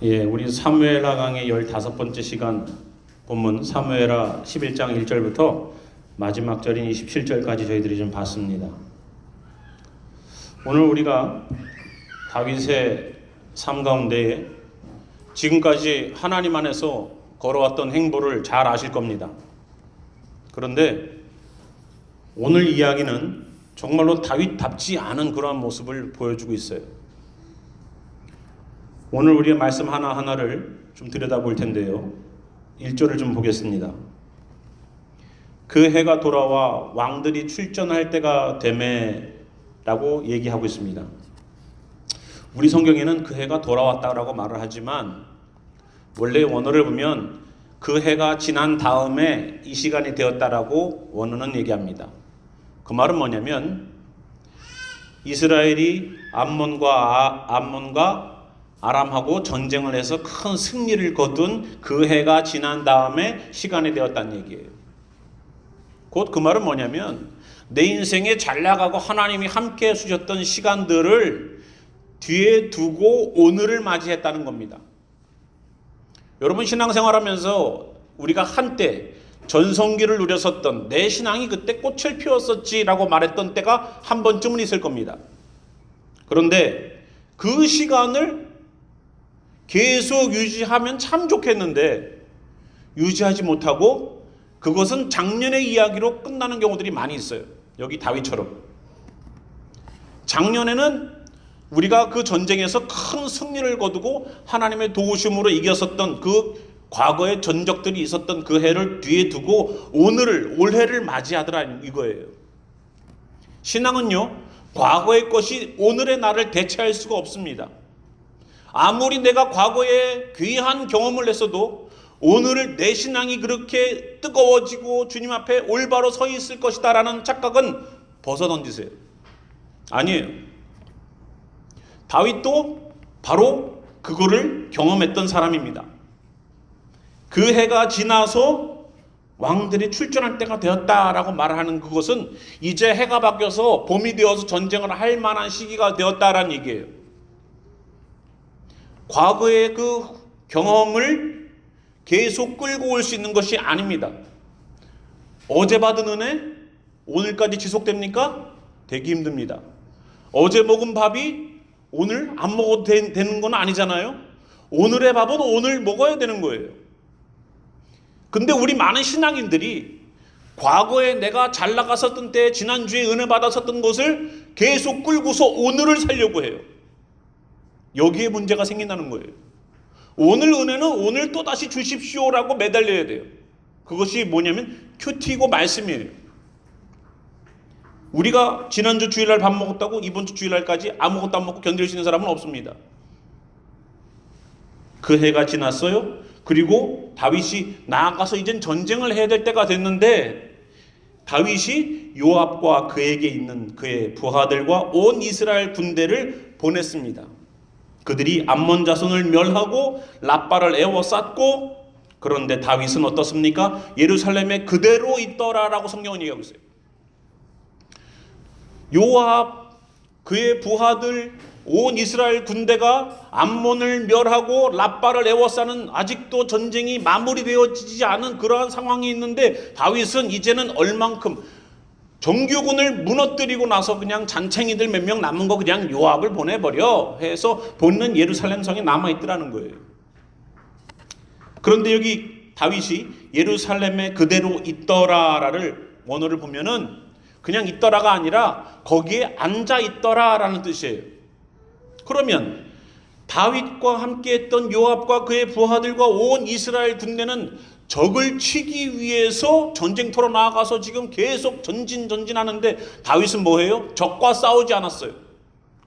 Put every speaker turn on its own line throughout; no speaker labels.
우리 사무엘하 강의 15번째 시간 본문 사무엘하 11장 1절부터 마지막 절인 27절까지 저희들이 좀 봤습니다. 오늘 우리가 다윗의 삶 가운데에 지금까지 하나님 안에서 걸어왔던 행보를 잘 아실 겁니다. 그런데 오늘 이야기는 정말로 다윗답지 않은 그러한 모습을 보여주고 있어요. 오늘 우리의 말씀 하나하나를 좀 들여다볼 텐데요. 1절을 좀 보겠습니다. 그 해가 돌아와 왕들이 출전할 때가 되매라고 얘기하고 있습니다. 우리 성경에는 그 해가 돌아왔다라고 말을 하지만 원래 원어를 보면 그 해가 지난 다음에 이 시간이 되었다라고 원어는 얘기합니다. 그 말은 뭐냐면 이스라엘이 암몬과 아람하고 전쟁을 해서 큰 승리를 거둔 그 해가 지난 다음에 시간이 되었다는 얘기예요. 곧 그 말은 뭐냐면 내 인생에 잘 나가고 하나님이 함께 해주셨던 시간들을 뒤에 두고 오늘을 맞이했다는 겁니다. 여러분 신앙생활하면서 우리가 한때 전성기를 누렸었던 내 신앙이 그때 꽃을 피웠었지라고 말했던 때가 한 번쯤은 있을 겁니다. 그런데 그 시간을 계속 유지하면 참 좋겠는데 유지하지 못하고 그것은 작년의 이야기로 끝나는 경우들이 많이 있어요. 여기 다윗처럼. 작년에는 우리가 그 전쟁에서 큰 승리를 거두고 하나님의 도우심으로 이겼었던 그 과거의 전적들이 있었던 그 해를 뒤에 두고 올해를 맞이하더라 이거예요. 신앙은요, 과거의 것이 오늘의 나를 대체할 수가 없습니다. 아무리 내가 과거에 귀한 경험을 했어도 오늘을 내 신앙이 그렇게 뜨거워지고 주님 앞에 올바로 서 있을 것이다라는 착각은 벗어던지세요. 아니에요. 다윗도 바로 그거를 경험했던 사람입니다. 그 해가 지나서 왕들이 출전할 때가 되었다라고 말하는 그것은 이제 해가 바뀌어서 봄이 되어서 전쟁을 할 만한 시기가 되었다라는 얘기예요. 과거의 그 경험을 계속 끌고 올 수 있는 것이 아닙니다. 어제 받은 은혜 오늘까지 지속됩니까? 되기 힘듭니다. 어제 먹은 밥이 오늘 안 먹어도 되는 건 아니잖아요. 오늘의 밥은 오늘 먹어야 되는 거예요. 근데 우리 많은 신앙인들이 과거에 내가 잘 나갔었던 때 지난주에 은혜 받았었던 것을 계속 끌고서 오늘을 살려고 해요. 여기에 문제가 생긴다는 거예요. 오늘 은혜는 오늘 또 다시 주십시오라고 매달려야 돼요. 그것이 뭐냐면 큐티고 말씀이에요. 우리가 지난주 주일날 밥 먹었다고 이번 주 주일날까지 아무것도 안 먹고 견딜 수 있는 사람은 없습니다. 그 해가 지났어요. 그리고 다윗이 나아가서 이젠 전쟁을 해야 될 때가 됐는데 다윗이 요압과 그에게 있는 그의 부하들과 온 이스라엘 군대를 보냈습니다. 그들이 암몬 자손을 멸하고 랍바를 에워쌌고, 그런데 다윗은 어떻습니까? 예루살렘에 그대로 있더라라고 성경은 얘기하고 있어요. 요압, 그의 부하들, 온 이스라엘 군대가 암몬을 멸하고 랍바를 에워싸는 아직도 전쟁이 마무리되어지지 않은 그러한 상황이 있는데 다윗은 이제는 얼만큼 정규군을 무너뜨리고 나서 그냥 잔챙이들 몇 명 남은 거 그냥 요압을 보내버려 해서 본는 예루살렘 성에 남아있더라는 거예요. 그런데 여기 다윗이 예루살렘에 그대로 있더라를 원어를 보면은 그냥 있더라가 아니라 거기에 앉아 있더라라는 뜻이에요. 그러면 다윗과 함께했던 요압과 그의 부하들과 온 이스라엘 군대는 적을 치기 위해서 전쟁터로 나아가서 지금 계속 전진하는데 다윗은 뭐해요? 적과 싸우지 않았어요.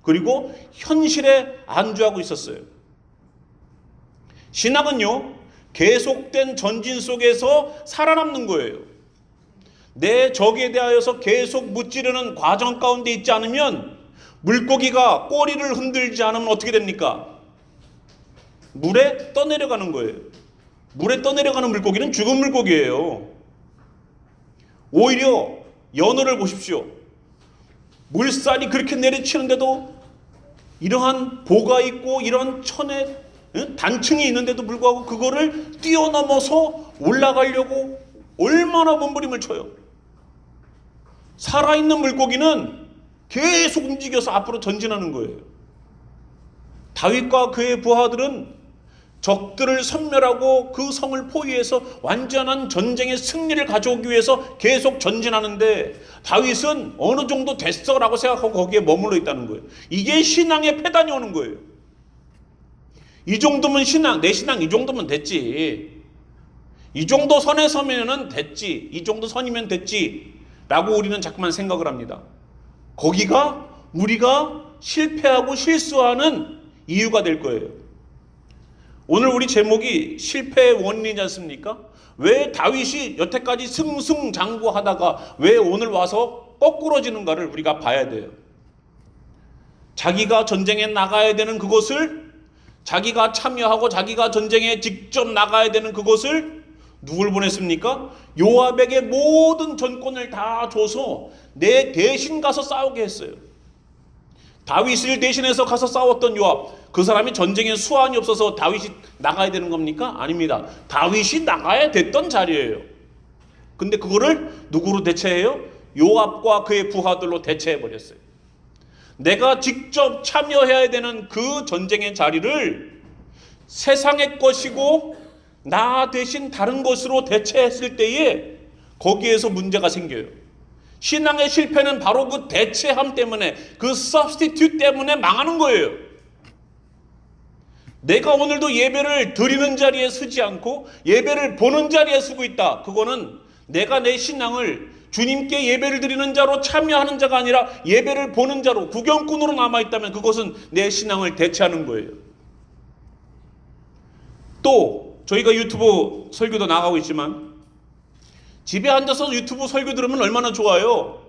그리고 현실에 안주하고 있었어요. 신앙은요, 계속된 전진 속에서 살아남는 거예요. 내 적에 대하여서 계속 무찌르는 과정 가운데 있지 않으면 물고기가 꼬리를 흔들지 않으면 어떻게 됩니까? 물에 떠내려가는 거예요. 물에 떠내려가는 물고기는 죽은 물고기예요. 오히려 연어를 보십시오. 물살이 그렇게 내리치는데도 이러한 보가 있고 이런 천의 단층이 있는데도 불구하고 그거를 뛰어넘어서 올라가려고 얼마나 몸부림을 쳐요. 살아있는 물고기는 계속 움직여서 앞으로 전진하는 거예요. 다윗과 그의 부하들은 적들을 섬멸하고 그 성을 포위해서 완전한 전쟁의 승리를 가져오기 위해서 계속 전진하는데 다윗은 어느 정도 됐어라고 생각하고 거기에 머물러 있다는 거예요. 이게 신앙의 패단이 오는 거예요. 이 정도면 내 신앙 이 정도면 됐지. 이 정도 선에 서면은 됐지. 이 정도 선이면 됐지. 라고 우리는 자꾸만 생각을 합니다. 거기가 우리가 실패하고 실수하는 이유가 될 거예요. 오늘 우리 제목이 실패의 원인이지 않습니까? 왜 다윗이 여태까지 승승장구하다가 왜 오늘 와서 거꾸러지는가를 우리가 봐야 돼요. 자기가 전쟁에 나가야 되는 그것을, 자기가 참여하고 자기가 전쟁에 직접 나가야 되는 그것을 누굴 보냈습니까? 요압에게 모든 전권을 다 줘서 내 대신 가서 싸우게 했어요. 다윗을 대신해서 가서 싸웠던 요압, 그 사람이 전쟁에 수완이 없어서 다윗이 나가야 되는 겁니까? 아닙니다. 다윗이 나가야 됐던 자리예요. 근데 그거를 누구로 대체해요? 요압과 그의 부하들로 대체해버렸어요. 내가 직접 참여해야 되는 그 전쟁의 자리를 세상의 것이고 나 대신 다른 것으로 대체했을 때에 거기에서 문제가 생겨요. 신앙의 실패는 바로 그 대체함 때문에, 그 substitute 때문에 망하는 거예요. 내가 오늘도 예배를 드리는 자리에 서지 않고 예배를 보는 자리에 서고 있다. 그거는 내가 내 신앙을 주님께 예배를 드리는 자로 참여하는 자가 아니라 예배를 보는 자로, 구경꾼으로 남아있다면 그것은 내 신앙을 대체하는 거예요. 또 저희가 유튜브 설교도 나가고 있지만 집에 앉아서 유튜브 설교 들으면 얼마나 좋아요.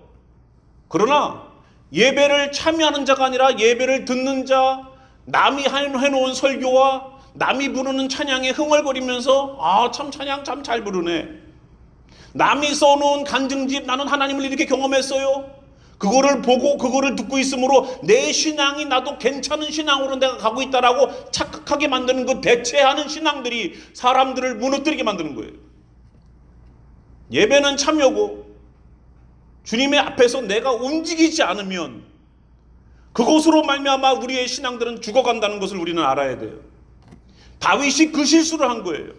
그러나 예배를 참여하는 자가 아니라 예배를 듣는 자, 남이 해놓은 설교와 남이 부르는 찬양에 흥얼거리면서 참 찬양 참 잘 부르네. 남이 써놓은 간증집, 나는 하나님을 이렇게 경험했어요. 그거를 보고 그거를 듣고 있으므로 내 신앙이 나도 괜찮은 신앙으로 내가 가고 있다라고 착각하게 만드는 그 대체하는 신앙들이 사람들을 무너뜨리게 만드는 거예요. 예배는 참여고 주님의 앞에서 내가 움직이지 않으면 그것으로 말미암아 우리의 신앙들은 죽어간다는 것을 우리는 알아야 돼요. 다윗이 그 실수를 한 거예요.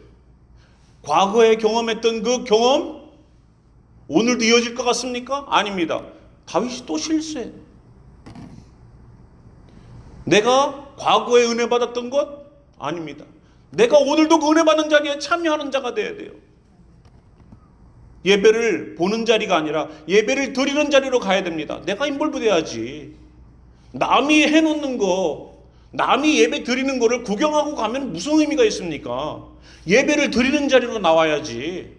과거에 경험했던 그 경험 오늘도 이어질 것 같습니까? 아닙니다. 다윗이 또 실수해. 내가 과거에 은혜 받았던 것? 아닙니다. 내가 오늘도 그 은혜 받는 자리에 참여하는 자가 돼야 돼요. 예배를 보는 자리가 아니라 예배를 드리는 자리로 가야 됩니다. 내가 인볼브 돼야지. 남이 해놓는 거, 남이 예배 드리는 거를 구경하고 가면 무슨 의미가 있습니까? 예배를 드리는 자리로 나와야지.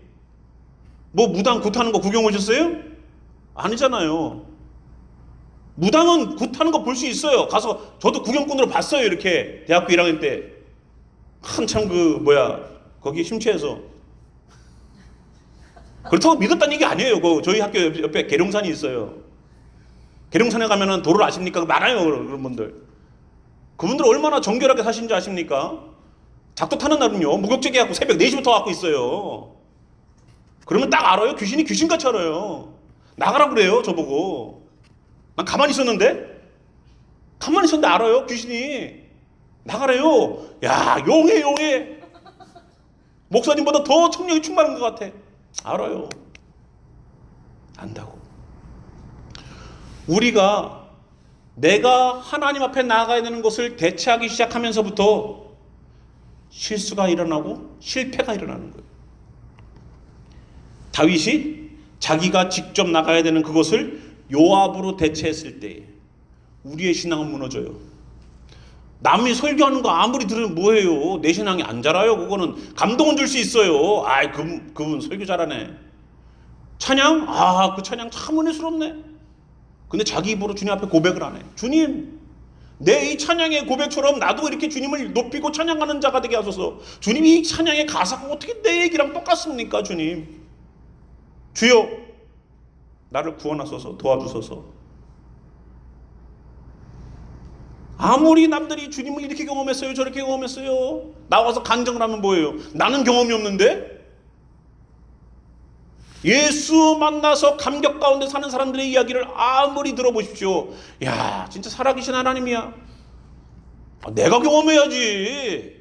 뭐 무당 굿하는 거 구경 오셨어요? 아니잖아요. 무당은 굿하는 거 볼 수 있어요. 가서 저도 구경꾼으로 봤어요. 이렇게 대학교 1학년 때 한참 거기 심취해서. 그렇다고 믿었다는 얘기 아니에요. 저희 학교 옆에 계룡산이 있어요. 계룡산에 가면은 도를 아십니까? 많아요. 그런 분들. 그분들 얼마나 정결하게 사시는지 아십니까? 작도 타는 날은요, 무격제기 갖고 새벽 4시부터 갖고 있어요. 그러면 딱 알아요. 귀신이 귀신같이 알아요. 나가라고 그래요. 저보고. 난 가만히 있었는데? 가만히 있었는데 알아요. 귀신이. 나가래요. 야, 용해. 목사님보다 더 청력이 충만한 것 같아. 알아요. 안다고. 우리가 내가 하나님 앞에 나아가야 되는 것을 대체하기 시작하면서부터 실수가 일어나고 실패가 일어나는 거예요. 다윗이 자기가 직접 나가야 되는 그것을 요압으로 대체했을 때 우리의 신앙은 무너져요. 남이 설교하는 거 아무리 들으면 뭐해요. 내 신앙이 안 자라요. 그거는 감동은 줄 수 있어요. 그분 설교 잘하네. 찬양? 그 찬양 참 은혜스럽네. 근데 자기 입으로 주님 앞에 고백을 안 해. 주님, 내 이 찬양의 고백처럼 나도 이렇게 주님을 높이고 찬양하는 자가 되게 하소서. 주님, 이 찬양의 가사가 어떻게 내 얘기랑 똑같습니까? 주님, 주여 나를 구원하소서, 도와주소서. 아무리 남들이 주님을 이렇게 경험했어요, 저렇게 경험했어요, 나와서 간증을 하면 뭐예요? 나는 경험이 없는데? 예수 만나서 감격 가운데 사는 사람들의 이야기를 아무리 들어보십시오. 야, 진짜 살아계신 하나님이야. 내가 경험해야지.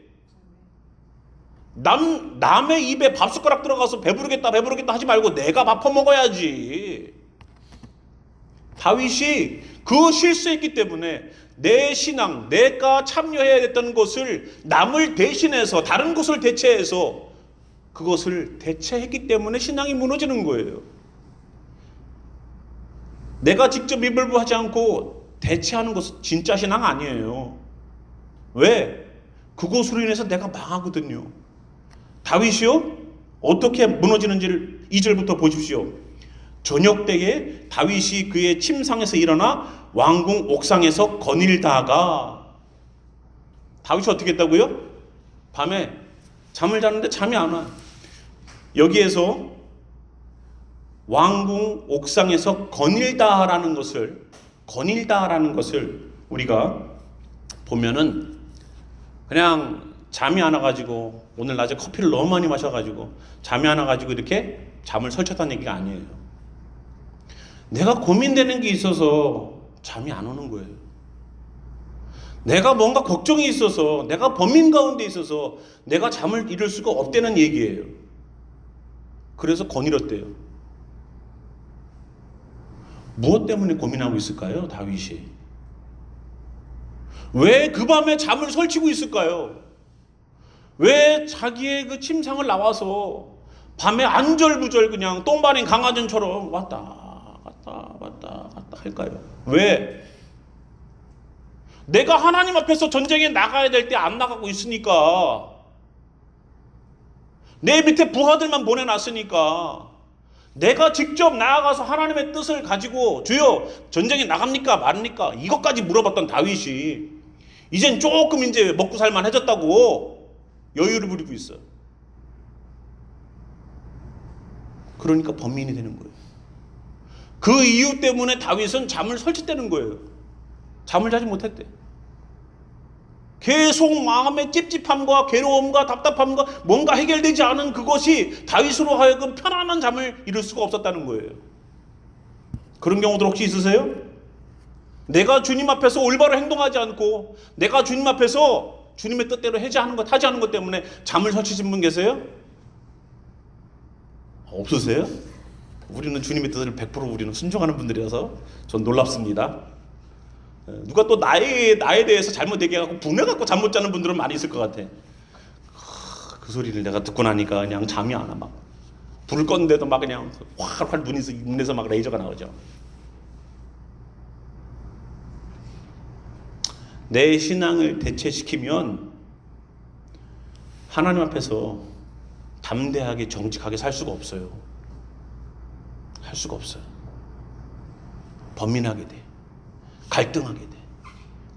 남의 입에 밥숟가락 들어가서 배부르겠다 하지 말고 내가 밥 퍼먹어야지. 다윗이 그 실수했기 때문에 내 신앙, 내가 참여해야 됐던 것을 남을 대신해서 다른 것을 대체해서 그것을 대체했기 때문에 신앙이 무너지는 거예요. 내가 직접 입을 하지 않고 대체하는 것은 진짜 신앙 아니에요. 왜? 그것으로 인해서 내가 망하거든요. 다윗이요? 어떻게 무너지는지를 2절부터 보십시오. 저녁 때에 다윗이 그의 침상에서 일어나 왕궁 옥상에서 거닐다가, 다윗이 어떻게 했다고요? 밤에 잠을 자는데 잠이 안 와. 여기에서 왕궁 옥상에서 거닐다라는 것을 우리가 보면은 그냥 잠이 안 와가지고, 오늘 낮에 커피를 너무 많이 마셔가지고 잠이 안 와가지고 이렇게 잠을 설쳤다는 얘기가 아니에요. 내가 고민되는 게 있어서 잠이 안 오는 거예요. 내가 뭔가 걱정이 있어서, 내가 범인 가운데 있어서 내가 잠을 이룰 수가 없다는 얘기예요. 그래서 거닐었대요. 무엇 때문에 고민하고 있을까요, 다윗이? 왜 그 밤에 잠을 설치고 있을까요? 왜 자기의 그 침상을 나와서 밤에 안절부절 그냥 똥바린 강아지처럼 왔다 갔다 할까요? 왜? 내가 하나님 앞에서 전쟁에 나가야 될 때 안 나가고 있으니까, 내 밑에 부하들만 보내놨으니까, 내가 직접 나아가서 하나님의 뜻을 가지고 주여 전쟁에 나갑니까 말입니까 이것까지 물어봤던 다윗이 이젠 조금 이제 먹고 살만해졌다고 여유를 부리고 있어. 그러니까 범인이 되는 거예요. 그 이유 때문에 다윗은 잠을 설치되는 거예요. 잠을 자지 못했대. 계속 마음의 찝찝함과 괴로움과 답답함과 뭔가 해결되지 않은 그것이 다윗으로 하여금 편안한 잠을 이룰 수가 없었다는 거예요. 그런 경우들 혹시 있으세요? 내가 주님 앞에서 올바로 행동하지 않고, 내가 주님 앞에서 주님의 뜻대로 하지 않은 것 때문에 잠을 설치신 분 계세요? 없으세요? 우리는 주님의 뜻을 100% 우리는 순종하는 분들이라서 전 놀랍습니다. 누가 또 나에 대해서 잘못 얘기해갖고 분해갖고 잠 못 자는 분들은 많이 있을 것 같아. 그 소리를 내가 듣고 나니까 그냥 잠이 안 와. 막 불을 껐는데도 막 그냥 활활 눈에서 막 레이저가 나오죠. 내 신앙을 대체시키면 하나님 앞에서 담대하게 정직하게 살 수가 없어요. 할 수가 없어요. 범민하게 돼. 갈등하게 돼.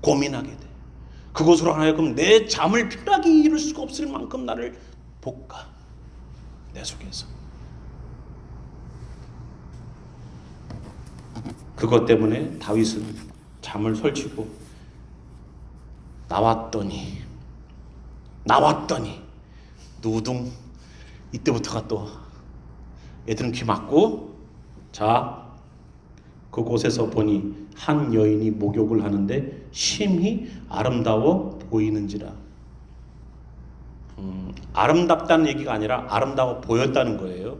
고민하게 돼. 그것으로 하여금 내 잠을 편하게 이룰 수가 없을 만큼 나를 볶아. 내 속에서. 그것 때문에 다윗은 잠을 설치고 나왔더니 누둥. 이때부터가 또 애들은 귀 막고, 자, 그곳에서 보니 한 여인이 목욕을 하는데 심히 아름다워 보이는지라. 아름답다는 얘기가 아니라 아름다워 보였다는 거예요.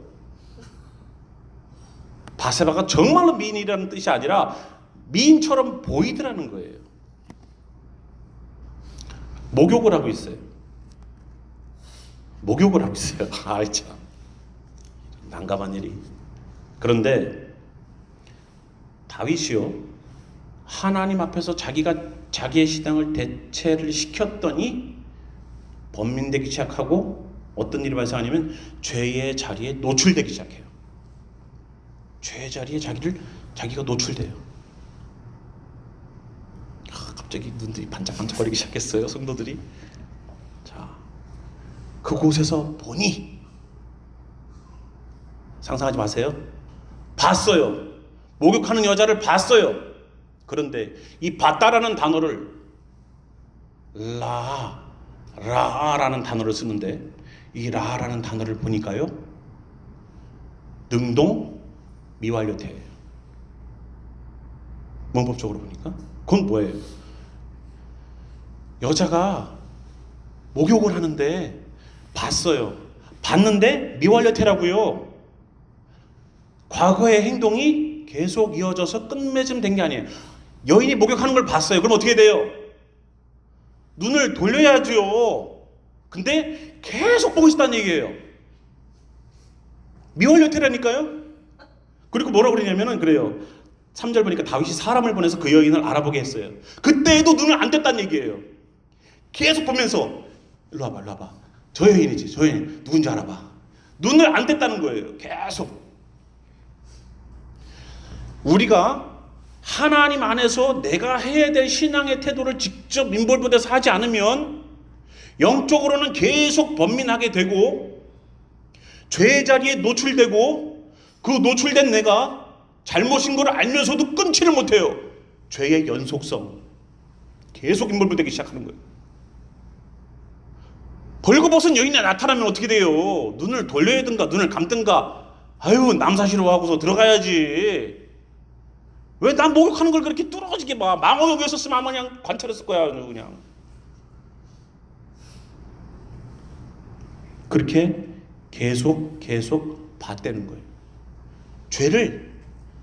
바세바가 정말로 미인이라는 뜻이 아니라 미인처럼 보이더라는 거예요. 목욕을 하고 있어요. 아이 참, 난감한 일이. 그런데 다윗이요, 하나님 앞에서 자기의 신앙을 대체를 시켰더니 범민되기 시작하고, 어떤 일이 발생하냐면 죄의 자리에 노출되기 시작해요. 죄의 자리에 자기가 노출돼요. 갑자기 눈들이 반짝반짝거리기 시작했어요, 성도들이. 자, 그곳에서 보니, 상상하지 마세요. 봤어요. 목욕하는 여자를 봤어요. 그런데 이 봤다라는 단어를 라라는 단어를 쓰는데 이 라라는 단어를 보니까요 능동 미완료태예요. 문법적으로 보니까 그건 뭐예요? 여자가 목욕을 하는데 봤어요. 봤는데 미완료태라고요. 과거의 행동이 계속 이어져서 끝맺음 된 게 아니에요. 여인이 목욕하는 걸 봤어요. 그럼 어떻게 돼요? 눈을 돌려야죠. 근데 계속 보고 있었다는 얘기예요. 미완료태라니까요. 그리고 뭐라고 그러냐면은 그래요. 3절 보니까 다윗이 사람을 보내서 그 여인을 알아보게 했어요. 그때에도 눈을 안 뗐다는 얘기예요. 계속 보면서 일로 와봐, 일로 와봐. 저 여인이지, 저 여인 누군지 알아봐. 눈을 안 뗐다는 거예요. 계속. 우리가 하나님 안에서 내가 해야 될 신앙의 태도를 직접 인볼브돼서 하지 않으면 영적으로는 계속 번민하게 되고 죄의 자리에 노출되고 그 노출된 내가 잘못인 걸 알면서도 끊지를 못해요. 죄의 연속성. 계속 인볼브되기 시작하는 거예요. 벌거벗은 여인이 나타나면 어떻게 돼요? 눈을 돌려야 든가 눈을 감든가. 아유 남사시로 하고서 들어가야지. 왜 난 목욕하는 걸 그렇게 뚫어지게 봐. 망원욕이었으면 아마 그냥 관찰했을 거야. 그냥 그렇게 계속 봤다는 거예요.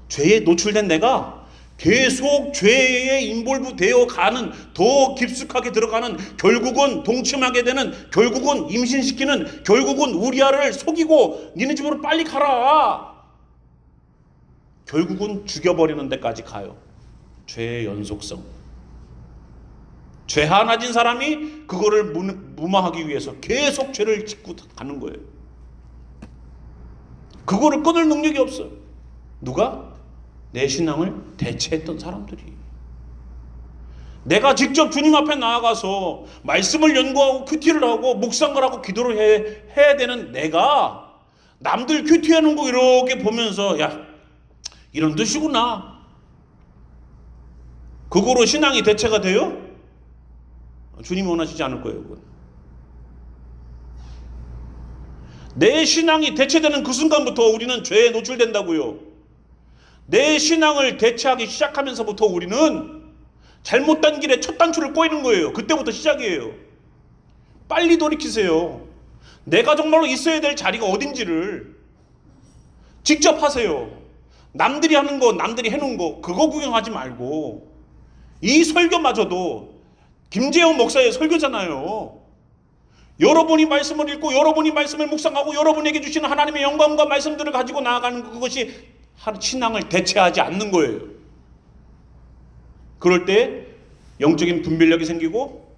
죄에 노출된 내가 계속 죄에 인볼브 되어 가는, 더 깊숙하게 들어가는, 결국은 동침하게 되는, 결국은 임신시키는, 결국은 우리아를 속이고 니네 집으로 빨리 가라, 결국은 죽여버리는 데까지 가요. 죄의 연속성. 죄 하나 진 사람이 그거를 무마하기 위해서 계속 죄를 짓고 가는 거예요. 그거를 끊을 능력이 없어요. 누가? 내 신앙을 대체했던 사람들이. 내가 직접 주님 앞에 나아가서 말씀을 연구하고 큐티를 하고 묵상을 하고 기도를 해야 되는 내가 남들 큐티하는 거 이렇게 보면서 야 이런 뜻이구나. 그거로 신앙이 대체가 돼요? 주님이 원하시지 않을 거예요. 그건. 내 신앙이 대체되는 그 순간부터 우리는 죄에 노출된다고요. 내 신앙을 대체하기 시작하면서부터 우리는 잘못된 길에 첫 단추를 꼬이는 거예요. 그때부터 시작이에요. 빨리 돌이키세요. 내가 정말로 있어야 될 자리가 어딘지를 직접 하세요. 남들이 하는 거, 남들이 해놓은 거 그거 구경하지 말고, 이 설교마저도 김재영 목사의 설교잖아요. 여러분이 말씀을 읽고 여러분이 말씀을 묵상하고 여러분에게 주시는 하나님의 영광과 말씀들을 가지고 나아가는 그것이 신앙을 대체하지 않는 거예요. 그럴 때 영적인 분별력이 생기고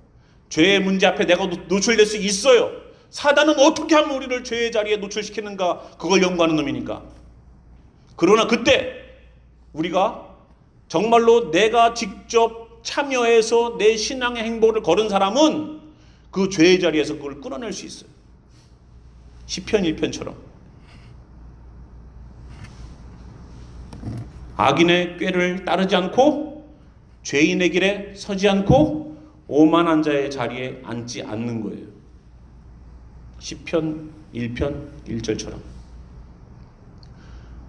죄의 문제 앞에 내가 노출될 수 있어요. 사단은 어떻게 하면 우리를 죄의 자리에 노출시키는가, 그걸 연구하는 놈이니까. 그러나 그때 우리가 정말로 내가 직접 참여해서 내 신앙의 행보를 걸은 사람은 그 죄의 자리에서 그걸 끊어낼 수 있어요. 시편 1편처럼 악인의 꾀를 따르지 않고 죄인의 길에 서지 않고 오만한 자의 자리에 앉지 않는 거예요. 시편 1편 1절처럼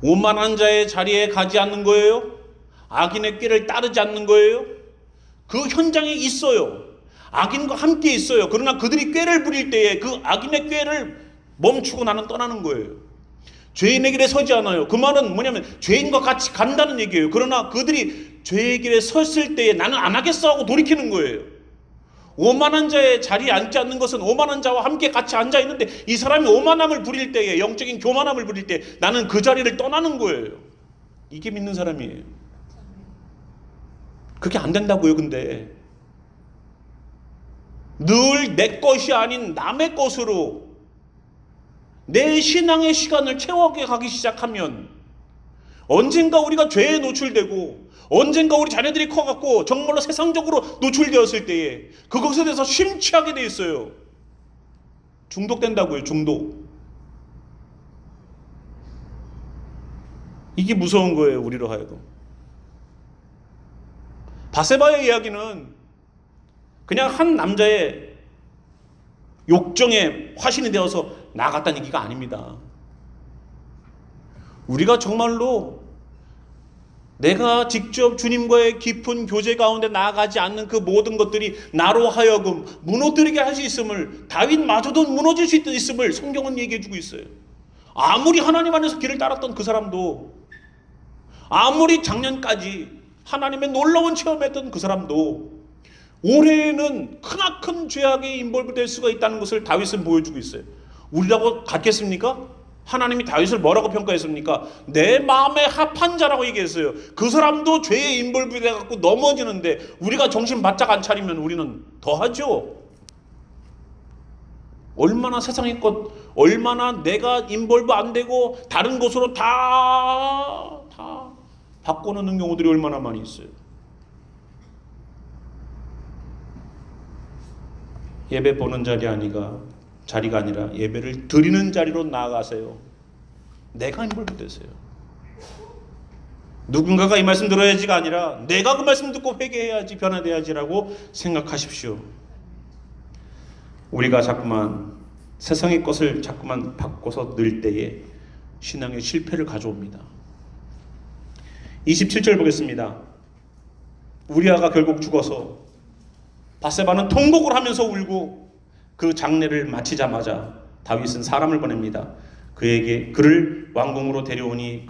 오만한 자의 자리에 가지 않는 거예요. 악인의 꾀를 따르지 않는 거예요. 그 현장에 있어요. 악인과 함께 있어요. 그러나 그들이 꾀를 부릴 때에 그 악인의 꾀를 멈추고 나는 떠나는 거예요. 죄인의 길에 서지 않아요. 그 말은 뭐냐면 죄인과 같이 간다는 얘기예요. 그러나 그들이 죄의 길에 섰을 때에 나는 안 하겠어 하고 돌이키는 거예요. 오만한 자의 자리에 앉지 않는 것은 오만한 자와 함께 같이 앉아 있는데 이 사람이 오만함을 부릴 때에, 영적인 교만함을 부릴 때 나는 그 자리를 떠나는 거예요. 이게 믿는 사람이에요. 그게 안 된다고요. 근데 늘 내 것이 아닌 남의 것으로 내 신앙의 시간을 채워가기 시작하면 언젠가 우리가 죄에 노출되고 언젠가 우리 자녀들이 커갖고 정말로 세상적으로 노출되었을 때에 그것에 대해서 심취하게 돼 있어요. 중독된다고요. 중독. 이게 무서운 거예요. 우리로 하여금. 바세바의 이야기는 그냥 한 남자의 욕정에 화신이 되어서 나갔다는 얘기가 아닙니다. 우리가 정말로 내가 직접 주님과의 깊은 교제 가운데 나아가지 않는 그 모든 것들이 나로 하여금 무너뜨리게 할 수 있음을, 다윗마저도 무너질 수 있음을 성경은 얘기해 주고 있어요. 아무리 하나님 안에서 길을 따랐던 그 사람도, 아무리 작년까지 하나님의 놀라운 체험했던 그 사람도 올해에는 크나큰 죄악에 인볼브될 수가 있다는 것을 다윗은 보여주고 있어요. 우리라고 같겠습니까? 하나님이 다윗을 뭐라고 평가했습니까? 내 마음에 합한 자라고 얘기했어요. 그 사람도 죄에 인볼브돼 갖고 넘어지는데 우리가 정신 바짝 안 차리면 우리는 더 하죠. 얼마나 세상의 것, 얼마나 내가 인볼브 안 되고 다른 곳으로 다 바꿔놓는 경우들이 얼마나 많이 있어요. 예배 보는 자리가 아니라 예배를 드리는 자리로 나아가세요. 내가 인볼브 되세요. 누군가가 이 말씀 들어야지가 아니라 내가 그 말씀 듣고 회개해야지, 변화돼야지라고 생각하십시오. 우리가 자꾸만 세상의 것을 자꾸만 바꿔서 넣을 때에 신앙의 실패를 가져옵니다. 27절 보겠습니다. 우리아가 결국 죽어서 바세바는 통곡을 하면서 울고 그 장례를 마치자마자 다윗은 사람을 보냅니다. 그를 왕궁으로 데려오니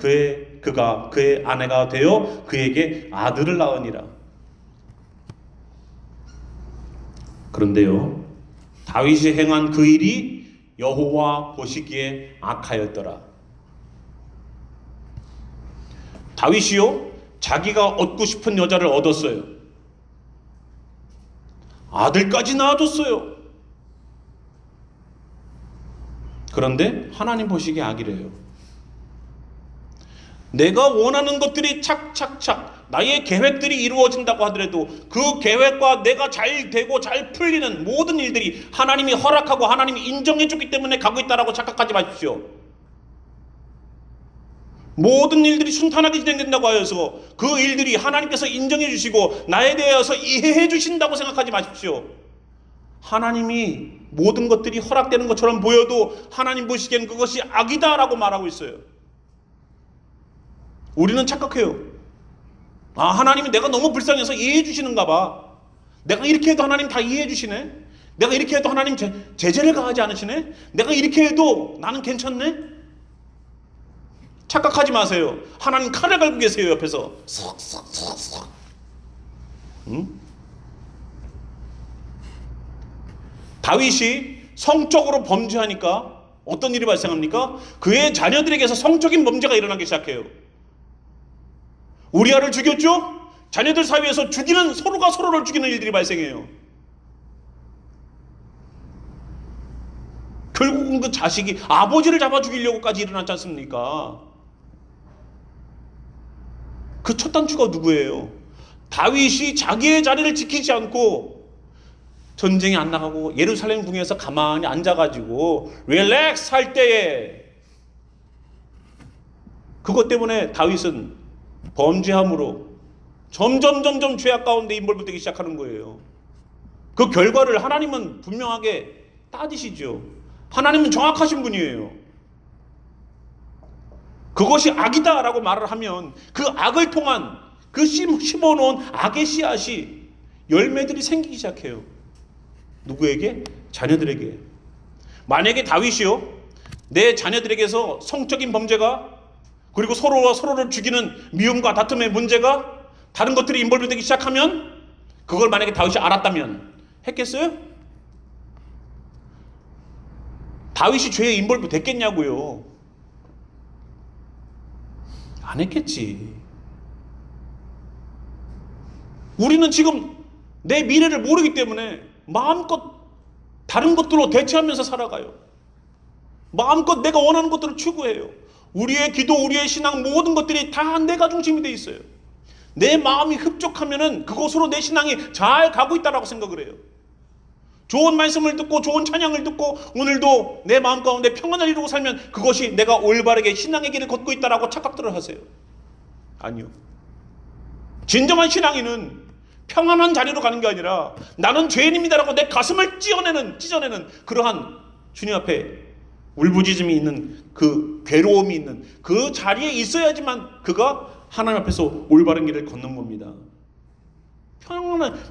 그가 그의 아내가 되어 그에게 아들을 낳으니라. 그런데요, 다윗이 행한 그 일이 여호와 보시기에 악하였더라. 다윗이요, 자기가 얻고 싶은 여자를 얻었어요. 아들까지 낳아줬어요. 그런데 하나님 보시기에 악이래요. 내가 원하는 것들이 착착착 나의 계획들이 이루어진다고 하더라도 그 계획과 내가 잘 되고 잘 풀리는 모든 일들이 하나님이 허락하고 하나님이 인정해 줬기 때문에 가고 있다라고 착각하지 마십시오. 모든 일들이 순탄하게 진행된다고 하여서 그 일들이 하나님께서 인정해 주시고 나에 대해서 이해해 주신다고 생각하지 마십시오. 하나님이 모든 것들이 허락되는 것처럼 보여도 하나님 보시기엔 그것이 악이다라고 말하고 있어요. 우리는 착각해요. 하나님이 내가 너무 불쌍해서 이해해 주시는가 봐. 내가 이렇게 해도 하나님 다 이해해 주시네. 내가 이렇게 해도 하나님 제재를 가하지 않으시네. 내가 이렇게 해도 나는 괜찮네. 착각하지 마세요. 하나님 칼을 갈고 계세요. 옆에서 석석석석. 다윗이 성적으로 범죄하니까 어떤 일이 발생합니까? 그의 자녀들에게서 성적인 범죄가 일어나기 시작해요. 우리아를 죽였죠? 자녀들 사이에서 서로가 서로를 죽이는 일들이 발생해요. 결국은 그 자식이 아버지를 잡아 죽이려고까지 일어났지 않습니까? 그 첫 단추가 누구예요? 다윗이 자기의 자리를 지키지 않고 전쟁에 안 나가고 예루살렘 궁에서 가만히 앉아가지고 릴렉스 할 때에 그것 때문에 다윗은 범죄함으로 점점 죄악 가운데 인볼브되기 시작하는 거예요. 그 결과를 하나님은 분명하게 따지시죠. 하나님은 정확하신 분이에요. 그것이 악이다라고 말을 하면 그 악을 통한 그 심어놓은 악의 씨앗이 열매들이 생기기 시작해요. 누구에게? 자녀들에게. 만약에 다윗이요, 내 자녀들에게서 성적인 범죄가 그리고 서로가 서로를 죽이는 미움과 다툼의 문제가 다른 것들이 인볼브되기 시작하면 그걸 만약에 다윗이 알았다면 했겠어요? 다윗이 죄에 인볼브 됐겠냐고요. 안 했겠지. 우리는 지금 내 미래를 모르기 때문에 마음껏 다른 것들로 대체하면서 살아가요. 마음껏 내가 원하는 것들을 추구해요. 우리의 기도, 우리의 신앙 모든 것들이 다 내가 중심이 돼 있어요. 내 마음이 흡족하면은 그것으로 내 신앙이 잘 가고 있다라고 생각을 해요. 좋은 말씀을 듣고 좋은 찬양을 듣고 오늘도 내 마음 가운데 평안을 이루고 살면 그것이 내가 올바르게 신앙의 길을 걷고 있다라고 착각들을 하세요. 아니요. 진정한 신앙인은 평안한 자리로 가는 게 아니라 나는 죄인입니다라고 내 가슴을 찢어내는 그러한 주님 앞에 울부짖음이 있는 그 괴로움이 있는 그 자리에 있어야지만 그가 하나님 앞에서 올바른 길을 걷는 겁니다.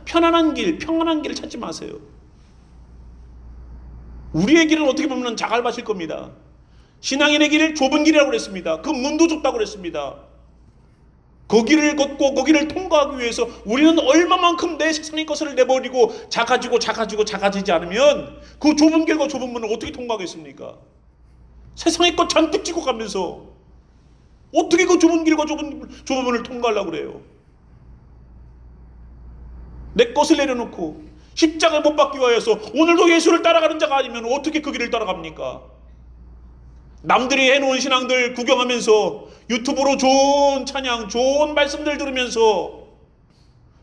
편안한 길을 찾지 마세요. 우리의 길은 어떻게 보면 자갈밭일 겁니다. 신앙인의 길 좁은 길이라고 그랬습니다. 그 문도 좁다고 그랬습니다. 그 길을 걷고 그 길을 통과하기 위해서 우리는 얼마만큼 내 세상의 것을 내버리고 작아지지 않으면 그 좁은 길과 좁은 문을 어떻게 통과하겠습니까? 세상의 것 잔뜩 쥐고 가면서 어떻게 그 좁은 길과 좁은 문을 통과하려고 그래요? 내 것을 내려놓고 십자가에 못 박기 위하여서 오늘도 예수를 따라가는 자가 아니면 어떻게 그 길을 따라갑니까? 남들이 해놓은 신앙들 구경하면서 유튜브로 좋은 찬양, 좋은 말씀들 들으면서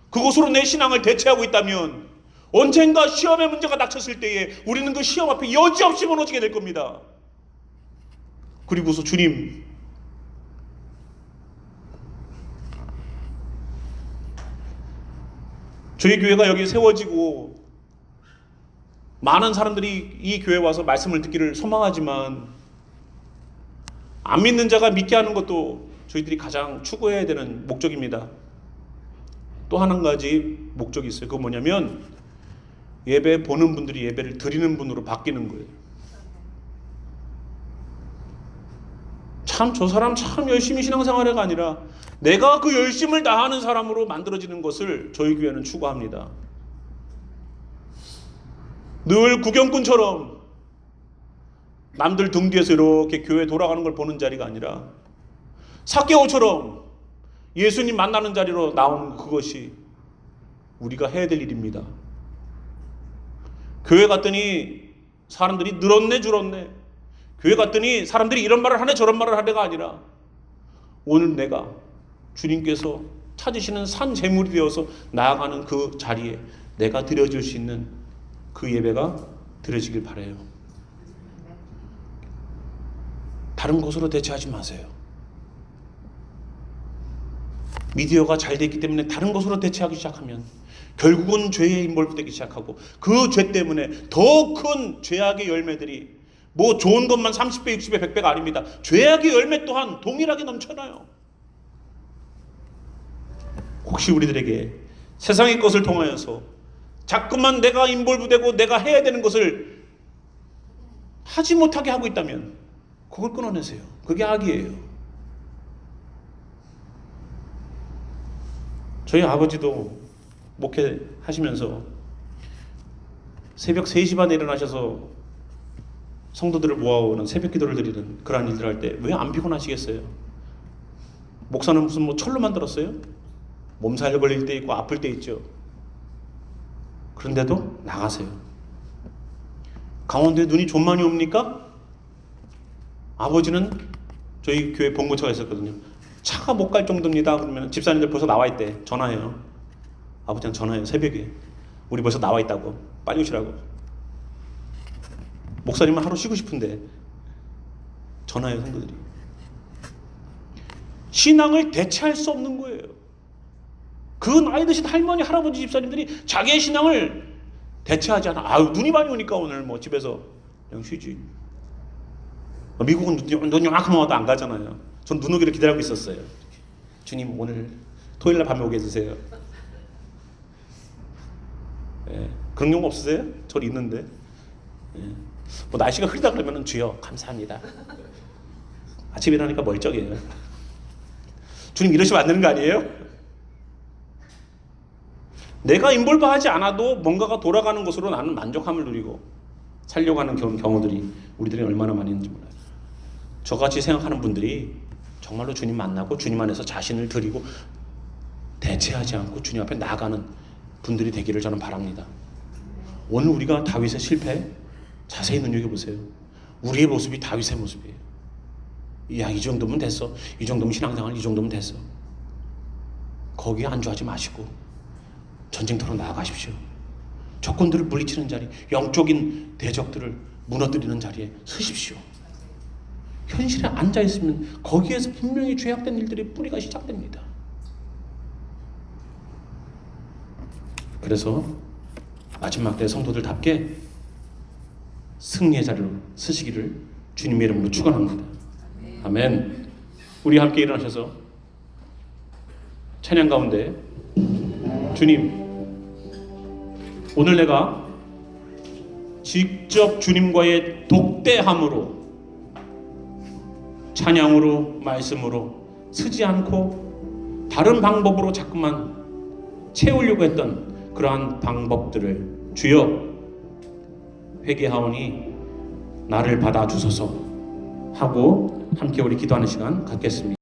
그것으로 내 신앙을 대체하고 있다면 언젠가 시험의 문제가 닥쳤을 때에 우리는 그 시험 앞에 여지없이 무너지게 될 겁니다. 그리고서 주님, 저희 교회가 여기 세워지고 많은 사람들이 이 교회에 와서 말씀을 듣기를 소망하지만 안 믿는 자가 믿게 하는 것도 저희들이 가장 추구해야 되는 목적입니다. 또 한 가지 목적이 있어요. 그건 뭐냐면 예배 보는 분들이 예배를 드리는 분으로 바뀌는 거예요. 참 저 사람 참 열심히 신앙생활해가 아니라 내가 그 열심을 다하는 사람으로 만들어지는 것을 저희 교회는 추구합니다. 늘 구경꾼처럼 남들 등 뒤에서 이렇게 교회 돌아가는 걸 보는 자리가 아니라 삭개오처럼 예수님 만나는 자리로 나오는 그것이 우리가 해야 될 일입니다. 교회 갔더니 사람들이 늘었네 줄었네, 교회 갔더니 사람들이 이런 말을 하네 저런 말을 하네가 아니라 오늘 내가 주님께서 찾으시는 산 제물이 되어서 나아가는 그 자리에 내가 드려줄 수 있는 그 예배가 드려지길 바라요. 다른 것으로 대체하지 마세요. 미디어가 잘 됐기 때문에 다른 것으로 대체하기 시작하면 결국은 죄에 인볼브되기 시작하고 그 죄 때문에 더 큰 죄악의 열매들이 뭐 좋은 것만 30배, 60배, 100배가 아닙니다. 죄악의 열매 또한 동일하게 넘쳐나요. 혹시 우리들에게 세상의 것을 통하여서 자꾸만 내가 인볼브되고 내가 해야 되는 것을 하지 못하게 하고 있다면 그걸 끊어내세요. 그게 악이에요. 저희 아버지도 목회하시면서 새벽 3시 반에 일어나셔서 성도들을 모아오는 새벽 기도를 드리는 그러한 일들 할 때 왜 안 피곤하시겠어요? 목사는 무슨 뭐 철로 만들었어요? 몸살 걸릴 때 있고 아플 때 있죠. 그런데도 나가세요. 강원도에 눈이 좀 많이 옵니까? 아버지는 저희 교회 봉고차가 있었거든요. 차가 못 갈 정도입니다. 그러면 집사님들 벌써 나와 있대. 전화해요. 아버지한테 전화해요. 새벽에. 우리 벌써 나와 있다고. 빨리 오시라고. 목사님은 하루 쉬고 싶은데 전화해요. 성도들이. 신앙을 대체할 수 없는 거예요. 그 나이 드신 할머니, 할아버지 집사님들이 자기의 신앙을 대체하지 않아. 아유, 눈이 많이 오니까 오늘 뭐 집에서 그냥 쉬지. 미국은 눈 요만큼 와도 안 가잖아요. 전 눈 오기를 기다리고 있었어요. 주님 오늘 토요일날 밤에 오게 해주세요. 예, 그런 경우 없으세요? 저 있는데. 예. 뭐 날씨가 흐리다 그러면은 주여 감사합니다. 아침에 일어나니까 멀쩡해요. 주님 이러시면 안 되는 거 아니에요? 내가 인볼브하지 않아도 뭔가가 돌아가는 것으로 나는 만족함을 누리고 살려고 하는 경우들이 우리들이 얼마나 많이 있는지 몰라요. 저같이 생각하는 분들이 정말로 주님 만나고 주님 안에서 자신을 드리고 대체하지 않고 주님 앞에 나아가는 분들이 되기를 저는 바랍니다. 오늘 우리가 다윗의 실패 자세히 눈여겨보세요. 우리의 모습이 다윗의 모습이에요. 야, 이 정도면 됐어. 이 정도면 신앙생활 이 정도면 됐어. 거기에 안주하지 마시고 전쟁터로 나아가십시오. 적군들을 물리치는 자리, 영적인 대적들을 무너뜨리는 자리에 서십시오. 현실에 앉아있으면 거기에서 분명히 죄악된 일들의 뿌리가 시작됩니다. 그래서 마지막 때 성도들답게 승리의 자리로 서시기를 주님의 이름으로 축원합니다. 아멘. 우리 함께 일어나셔서 찬양 가운데 주님, 오늘 내가 직접 주님과의 독대함으로 찬양으로 말씀으로 쓰지 않고 다른 방법으로 자꾸만 채우려고 했던 그러한 방법들을 주여 회개하오니 나를 받아주소서 하고 함께 우리 기도하는 시간 갖겠습니다.